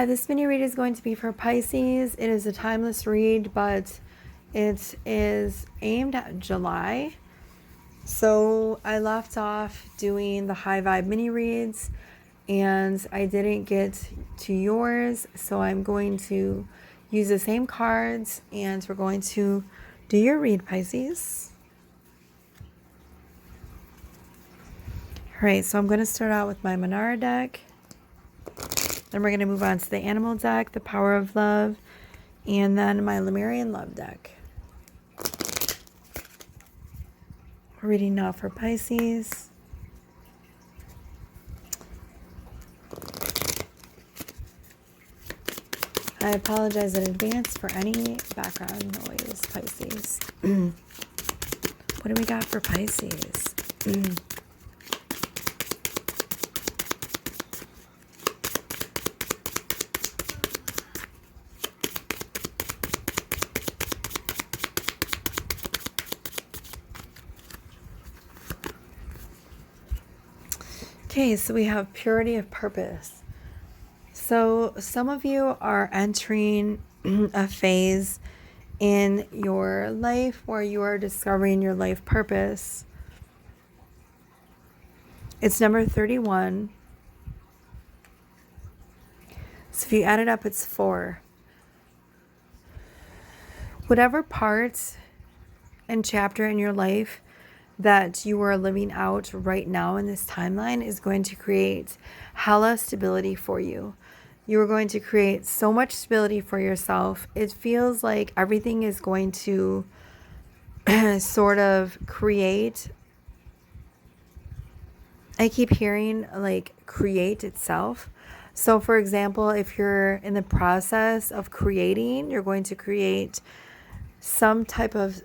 Hi, this mini read is going to be for Pisces. It is a timeless read, but it is aimed at July. So I left off doing the high vibe mini reads and I didn't get to yours. So I'm going to use the same cards and we're going to do your read, Pisces. All right, so I'm going to start out with my Manara deck. Then we're going to move on to the Animal deck, the Power of Love, and then my Lemurian Love deck. Reading now for Pisces. I apologize in advance for any background noise, Pisces. What do we got for Pisces? Okay, so we have purity of purpose. So some of you are entering a phase in your life where you are discovering your life purpose. It's number 31. So if you add it up, it's 4. Whatever part and chapter in your life that you are living out right now in this timeline is going to create hella stability for you. You are going to create so much stability for yourself. It feels like everything is going to sort of create. I keep hearing like create itself. So for example, if you're in the process of creating, you're going to create some type of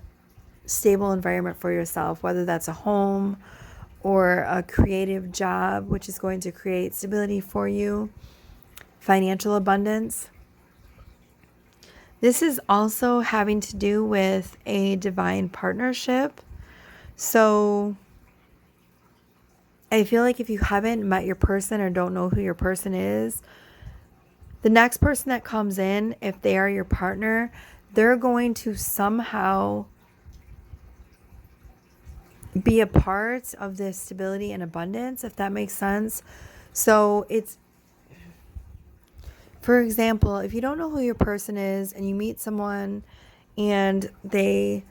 stable environment for yourself, whether that's a home or a creative job, which is going to create stability for you, financial abundance. This is also having to do with a divine partnership. So I feel like if you haven't met your person or don't know who your person is, the next person that comes in, if they are your partner, they're going to somehow be a part of this stability and abundance, if that makes sense. So it's, for example, if you don't know who your person is and you meet someone and it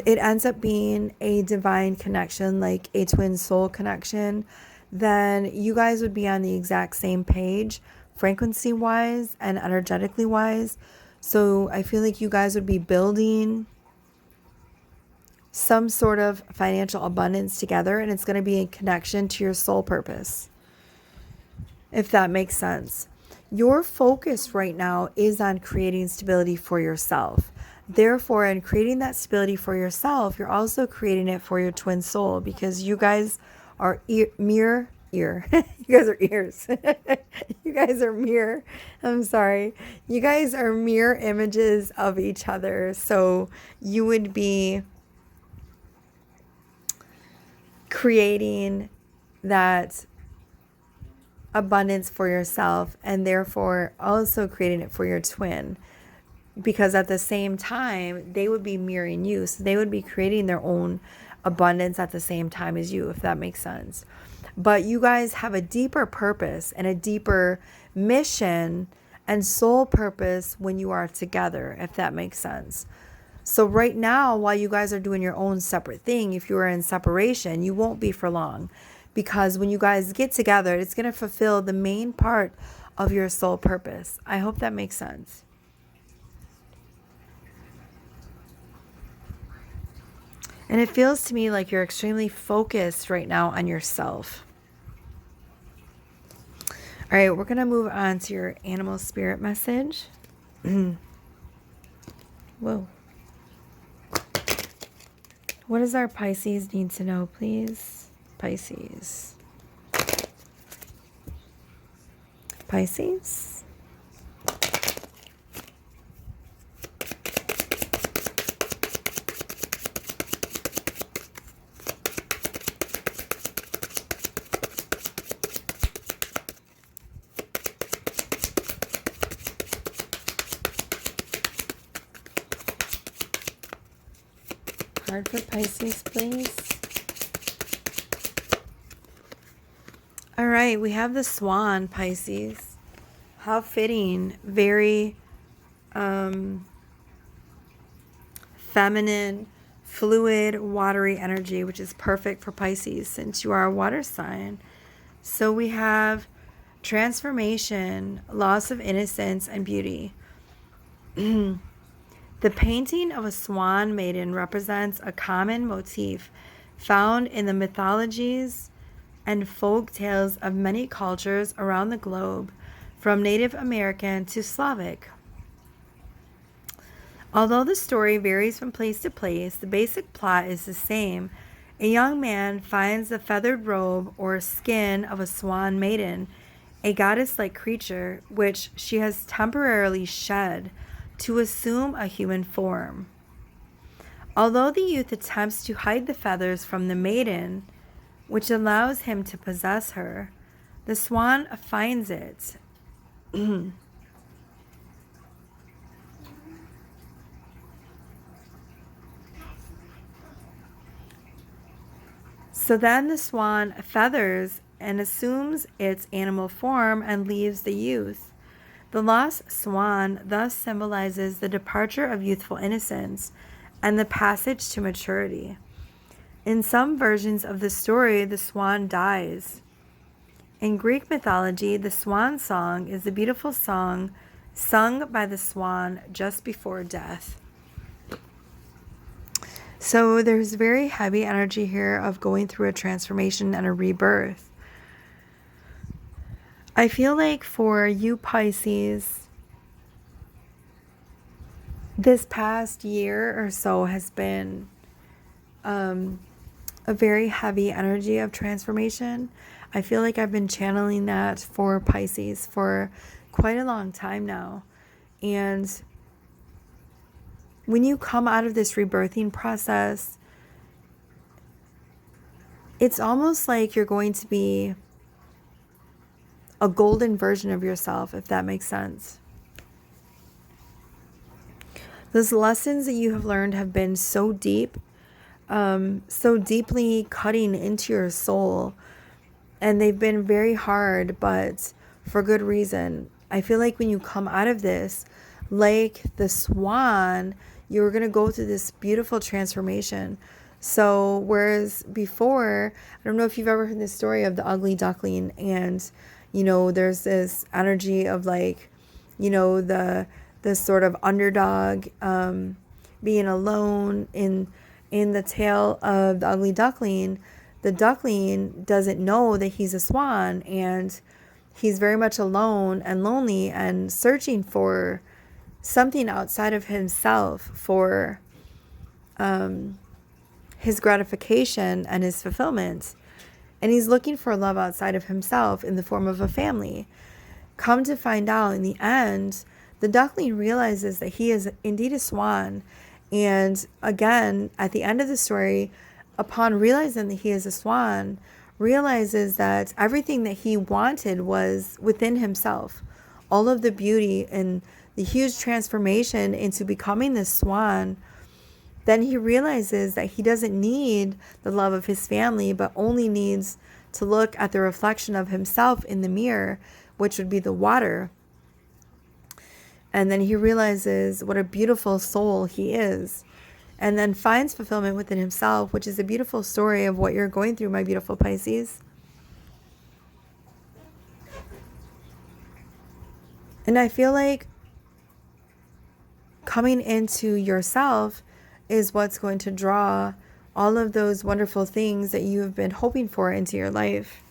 ends up being a divine connection, like a twin soul connection, then you guys would be on the exact same page, frequency wise and energetically wise. So I feel like you guys would be building some sort of financial abundance together, and it's going to be in connection to your soul purpose, if that makes sense. Your focus right now is on creating stability for yourself. Therefore, in creating that stability for yourself, you're also creating it for your twin soul, because you guys are mirror. You guys are ears. You guys are mirror. I'm sorry. You guys are mirror images of each other. So you would be creating that abundance for yourself and therefore also creating it for your twin, because at the same time they would be mirroring you, so they would be creating their own abundance at the same time as you, if that makes sense. But you guys have a deeper purpose and a deeper mission and soul purpose when you are together, if that makes sense. So right now, while you guys are doing your own separate thing, if you are in separation, you won't be for long, because when you guys get together, it's going to fulfill the main part of your soul purpose. I hope that makes sense. And it feels to me like you're extremely focused right now on yourself. All right, we're going to move on to your animal spirit message. Whoa. What does our Pisces need to know, please? Pisces. Pisces. card for Pisces, please. All right, we have the Swan, Pisces. How fitting. Very feminine, fluid, watery energy, which is perfect for Pisces since you are a water sign. So we have transformation, loss of innocence, and beauty. The painting of a swan maiden represents a common motif found in the mythologies and folk tales of many cultures around the globe, from Native American to Slavic. Although the story varies from place to place, the basic plot is the same. A young man finds the feathered robe or skin of a swan maiden, a goddess-like creature, which she has temporarily shed to assume a human form. Although the youth attempts to hide the feathers from the maiden, which allows him to possess her, the swan finds it. So then the swan feathers and assumes its animal form and leaves the youth. The lost swan thus symbolizes the departure of youthful innocence and the passage to maturity. In some versions of the story, the swan dies. In Greek mythology, the swan song is a beautiful song sung by the swan just before death. So there's very heavy energy here of going through a transformation and a rebirth. I feel like for you Pisces, this past year or so has been a very heavy energy of transformation. I feel like I've been channeling that for Pisces for quite a long time now. And when you come out of this rebirthing process, it's almost like you're going to be a golden version of yourself, if that makes sense. Those lessons that you have learned have been so deep, so deeply cutting into your soul, and they've been very hard, but for good reason. I feel like when you come out of this, like the swan, you're going to go through this beautiful transformation. So whereas before, I don't know if you've ever heard the story of the ugly duckling, and there's this energy of like, the sort of underdog being alone in the tale of the ugly duckling. The duckling doesn't know that he's a swan, and he's very much alone and lonely and searching for something outside of himself for his gratification and his fulfillment. And he's looking for love outside of himself in the form of a family. Come to find out, in the end, the duckling realizes that he is indeed a swan. And again, at the end of the story, upon realizing that he is a swan, realizes that everything that he wanted was within himself. All of the beauty and the huge transformation into becoming this swan. Then he realizes that he doesn't need the love of his family, but only needs to look at the reflection of himself in the mirror, which would be the water. And then he realizes what a beautiful soul he is, and then finds fulfillment within himself, which is a beautiful story of what you're going through, my beautiful Pisces. And I feel like coming into yourself is what's going to draw all of those wonderful things that you have been hoping for into your life.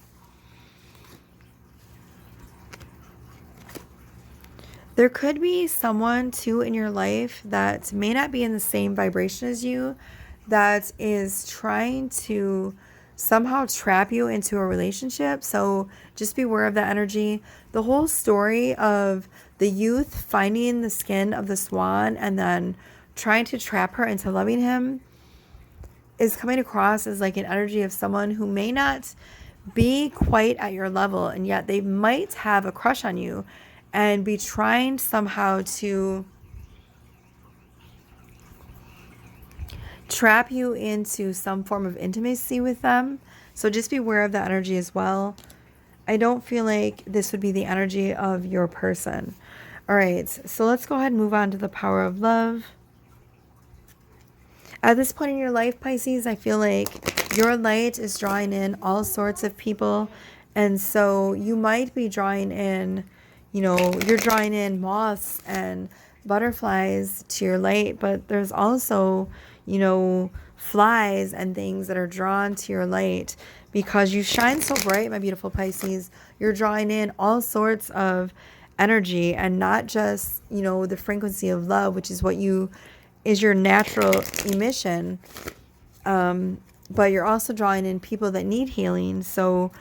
There could be someone too in your life that may not be in the same vibration as you, that is trying to somehow trap you into a relationship. So just be aware of that energy. The whole story of the youth finding the skin of the swan and then trying to trap her into loving him is coming across as like an energy of someone who may not be quite at your level, and yet they might have a crush on you and be trying somehow to trap you into some form of intimacy with them. So just be aware of that energy as well. I don't feel like this would be the energy of your person. All right, so let's go ahead and move on to the power of love. At this point in your life, Pisces, I feel like your light is drawing in all sorts of people. And so you might be drawing in, you're drawing in moths and butterflies to your light, but there's also, flies and things that are drawn to your light because you shine so bright, my beautiful Pisces. You're drawing in all sorts of energy and not just, the frequency of love, which is what is your natural emission. But you're also drawing in people that need healing. So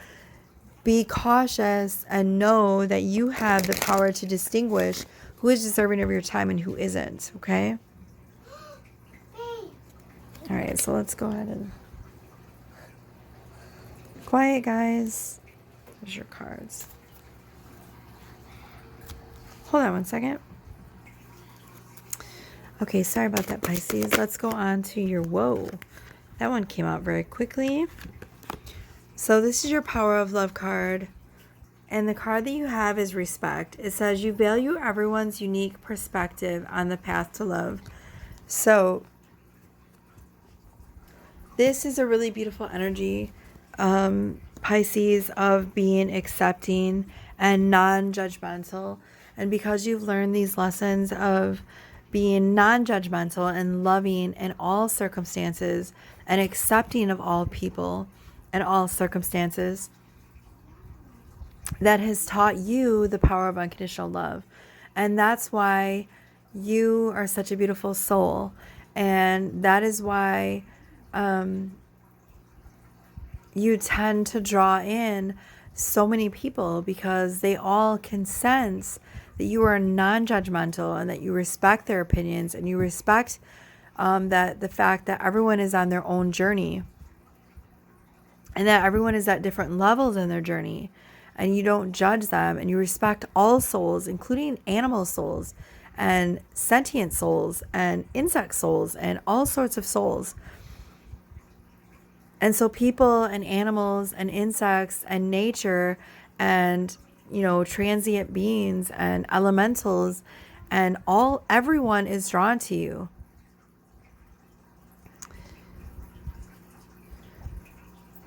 be cautious and know that you have the power to distinguish who is deserving of your time and who isn't. Okay. All right, so let's go ahead and quiet, guys. There's your cards. Hold on one second. Okay, sorry about that, Pisces. Let's go on to your whoa. That one came out very quickly. So this is your power of love card. And the card that you have is respect. It says you value everyone's unique perspective on the path to love. So this is a really beautiful energy, Pisces, of being accepting and non-judgmental. And because you've learned these lessons of being non-judgmental and loving in all circumstances and accepting of all people and all circumstances, that has taught you the power of unconditional love. And that's why you are such a beautiful soul. And that is why you tend to draw in so many people, because they all can sense that you are non-judgmental and that you respect their opinions and you respect that the fact that everyone is on their own journey and that everyone is at different levels in their journey, and you don't judge them, and you respect all souls, including animal souls and sentient souls and insect souls and all sorts of souls. And so people and animals and insects and nature and, transient beings and elementals and everyone is drawn to you.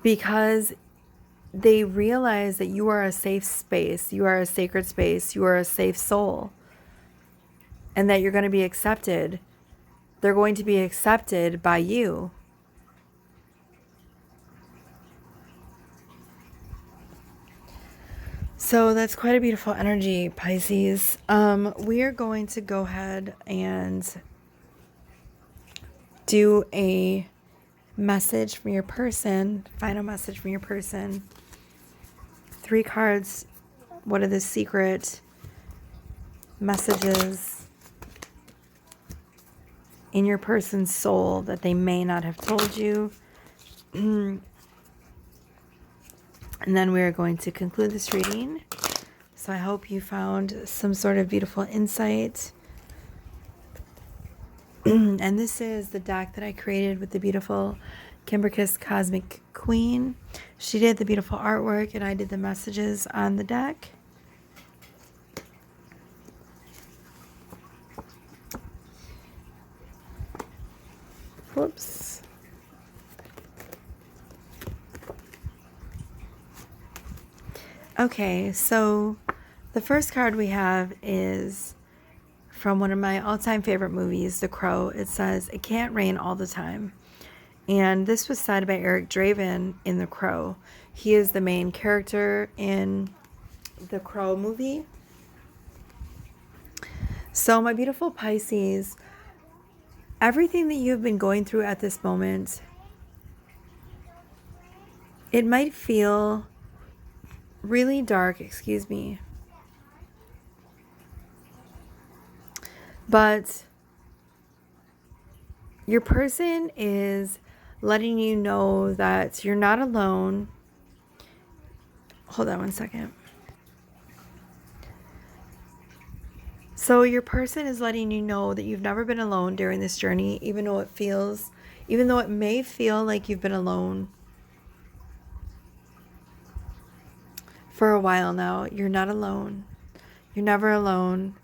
Because they realize that you are a safe space, you are a sacred space, you are a safe soul, and that you're going to be accepted. They're going to be accepted by you. So that's quite a beautiful energy, Pisces. We are going to go ahead and do a message from your person, final message from your person. 3 cards. What are the secret messages in your person's soul that they may not have told you? And then we are going to conclude this reading. So I hope you found some sort of beautiful insight. And this is the deck that I created with the beautiful Kimberkiss Cosmic Queen. She did the beautiful artwork and I did the messages on the deck. Whoops. Okay, so the first card we have is from one of my all-time favorite movies, The Crow. It says, "It can't rain all the time." And this was said by Eric Draven in The Crow. He is the main character in The Crow movie. So my beautiful Pisces, everything that you've been going through at this moment, it might feel really dark, but your person is letting you know that you're not alone. Hold on one second. So your person is letting you know that you've never been alone during this journey, even though it may feel like you've been alone for a while now. You're not alone. You're never alone.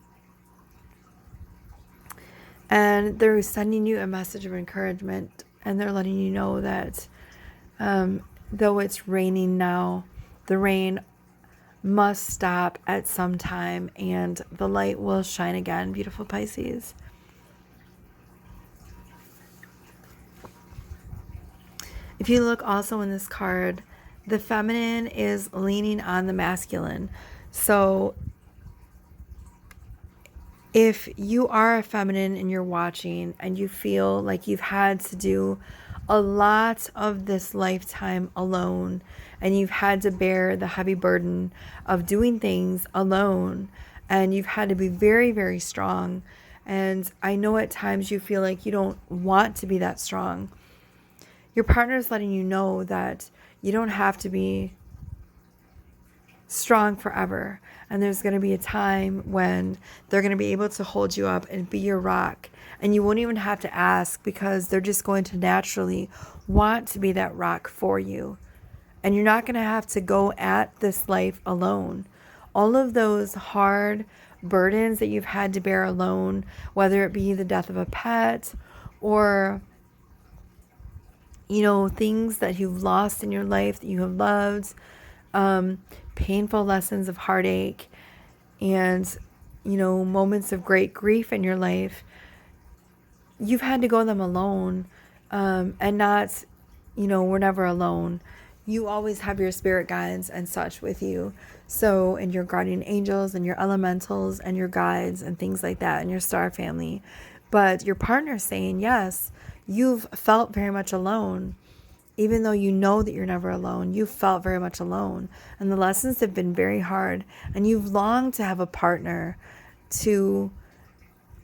And they're sending you a message of encouragement, and they're letting you know that though it's raining now, the rain must stop at some time and the light will shine again, beautiful Pisces. If you look also in this card, the feminine is leaning on the masculine. So if you are a feminine and you're watching and you feel like you've had to do a lot of this lifetime alone, and you've had to bear the heavy burden of doing things alone, and you've had to be very, very strong. And I know at times you feel like you don't want to be that strong. Your partner is letting you know that you don't have to be strong forever. And there's going to be a time when they're going to be able to hold you up and be your rock. And you won't even have to ask, because they're just going to naturally want to be that rock for you. And you're not going to have to go at this life alone. All of those hard burdens that you've had to bear alone, whether it be the death of a pet or, things that you've lost in your life that you have loved, painful lessons of heartache, and, moments of great grief in your life, you've had to go them alone, and not, we're never alone. You always have your spirit guides and such with you. So, and your guardian angels and your elementals and your guides and things like that, and your star family. But your partner's saying, yes, you've felt very much alone. Even though you know that you're never alone, you felt very much alone. And the lessons have been very hard. And you've longed to have a partner to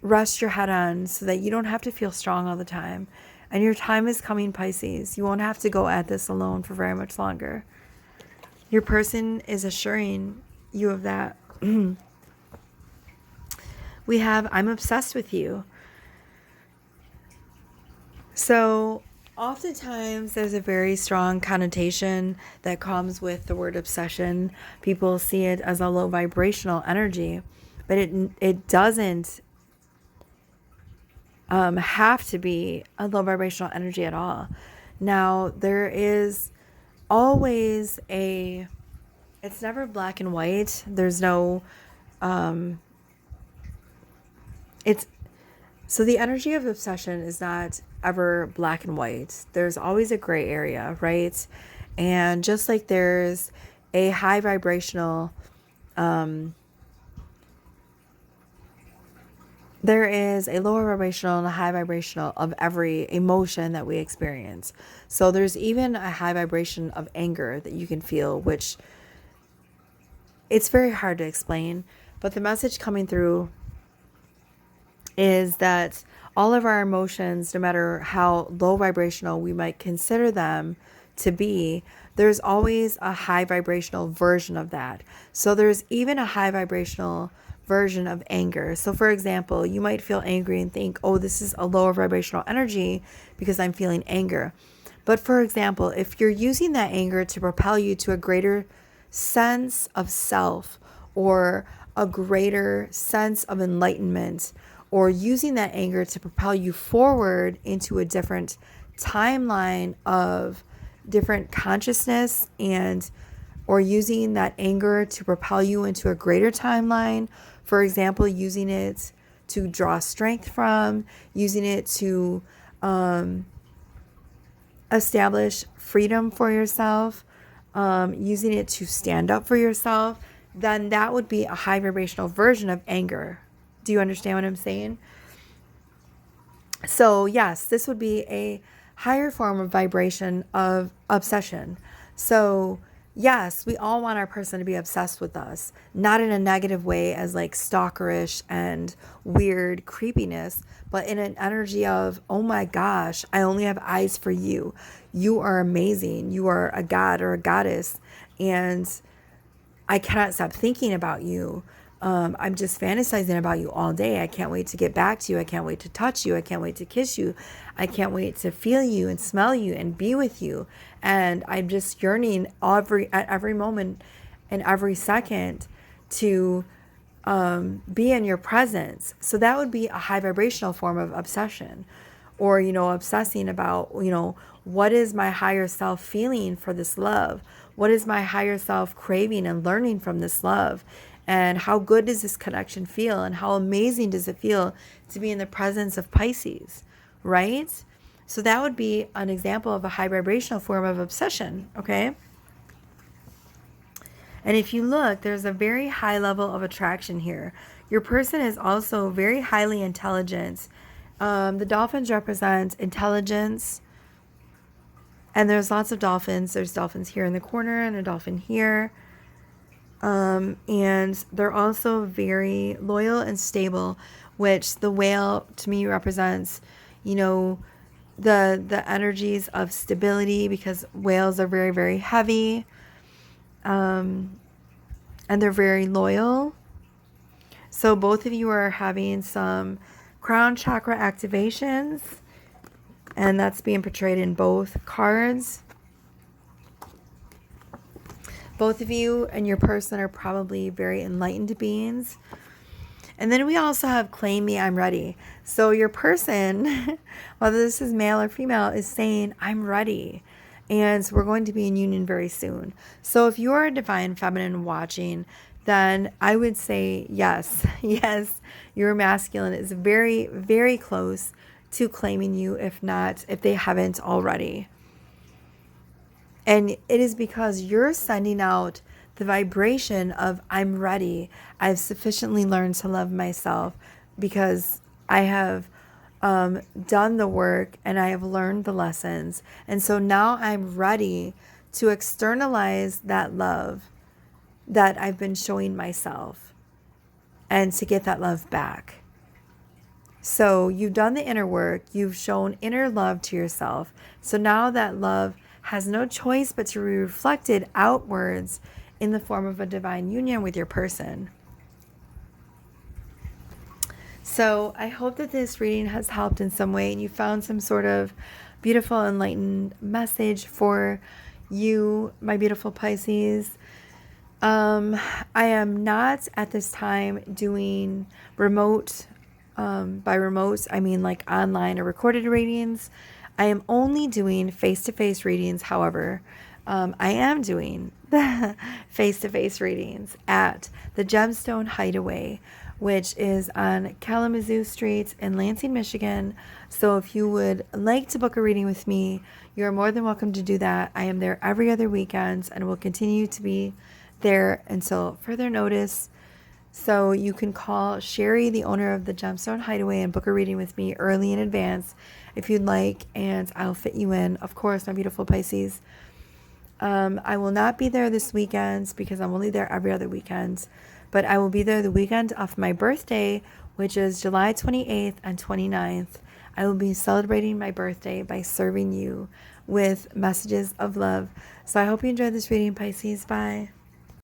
rest your head on so that you don't have to feel strong all the time. And your time is coming, Pisces. You won't have to go at this alone for very much longer. Your person is assuring you of that. We have, I'm obsessed with you. So oftentimes there's a very strong connotation that comes with the word obsession. People see it as a low vibrational energy, but it doesn't have to be a low vibrational energy at all. Now, there is always it's never black and white. There's no, so the energy of obsession is not ever black and white. There's always a gray area, right? And just like there's a high vibrational, there is a lower vibrational and a high vibrational of every emotion that we experience. So there's even a high vibration of anger that you can feel, which it's very hard to explain. But the message coming through is that all of our emotions, no matter how low vibrational we might consider them to be, there's always a high vibrational version of that. So there's even a high vibrational version of anger. So for example, you might feel angry and think, oh, this is a lower vibrational energy because I'm feeling anger. But for example, if you're using that anger to propel you to a greater sense of self, or a greater sense of enlightenment, or using that anger to propel you forward into a different timeline of different consciousness, and or using that anger to propel you into a greater timeline, for example, using it to draw strength from, using it to establish freedom for yourself, using it to stand up for yourself, then that would be a high vibrational version of anger. Do you understand what I'm saying? So yes, this would be a higher form of vibration of obsession. So yes, we all want our person to be obsessed with us, not in a negative way as like stalkerish and weird creepiness, but in an energy of, oh my gosh, I only have eyes for you. You are amazing. You are a god or a goddess, and I cannot stop thinking about you. I'm just fantasizing about you all day. I can't wait to get back to you. I can't wait to touch you. I can't wait to kiss you. I can't wait to feel you and smell you and be with you. And I'm just yearning at every moment and every second to be in your presence. So that would be a high vibrational form of obsession, or, obsessing about, what is my higher self feeling for this love? What is my higher self craving and learning from this love? And how good does this connection feel? And how amazing does it feel to be in the presence of Pisces, right? So that would be an example of a high vibrational form of obsession, okay? And if you look, there's a very high level of attraction here. Your person is also very highly intelligent. The dolphins represent intelligence. And there's lots of dolphins. There's dolphins here in the corner and a dolphin here. And they're also very loyal and stable, which the whale to me represents, the energies of stability, because whales are very, very heavy. And they're very loyal. So both of you are having some crown chakra activations, and that's being portrayed in both cards. Both of you and your person are probably very enlightened beings. And then we also have claim me, I'm ready. So your person, whether this is male or female, is saying, I'm ready. And we're going to be in union very soon. So if you are a divine feminine watching, then I would say yes. Yes, your masculine is very, very close to claiming you, if they haven't already. And it is because you're sending out the vibration of I'm ready. I've sufficiently learned to love myself because I have done the work and I have learned the lessons. And so now I'm ready to externalize that love that I've been showing myself and to get that love back. So you've done the inner work. You've shown inner love to yourself. So now that love has no choice but to be reflected outwards in the form of a divine union with your person. So I hope that this reading has helped in some way and you found some sort of beautiful, enlightened message for you, my beautiful Pisces. I am not at this time doing remote. By remote, I mean like online or recorded readings. I am only doing face-to-face readings. However, I am doing the face-to-face readings at the Gemstone Hideaway, which is on Kalamazoo Street in Lansing, Michigan. So if you would like to book a reading with me, you're more than welcome to do that. I am there every other weekend and will continue to be there until further notice. So you can call Sherry, the owner of the Gemstone Hideaway, and book a reading with me early in advance if you'd like, and I'll fit you in. Of course, my beautiful Pisces. I will not be there this weekend because I'm only there every other weekend, but I will be there the weekend of my birthday, which is July 28th and 29th. I will be celebrating my birthday by serving you with messages of love. So I hope you enjoyed this reading, Pisces. Bye.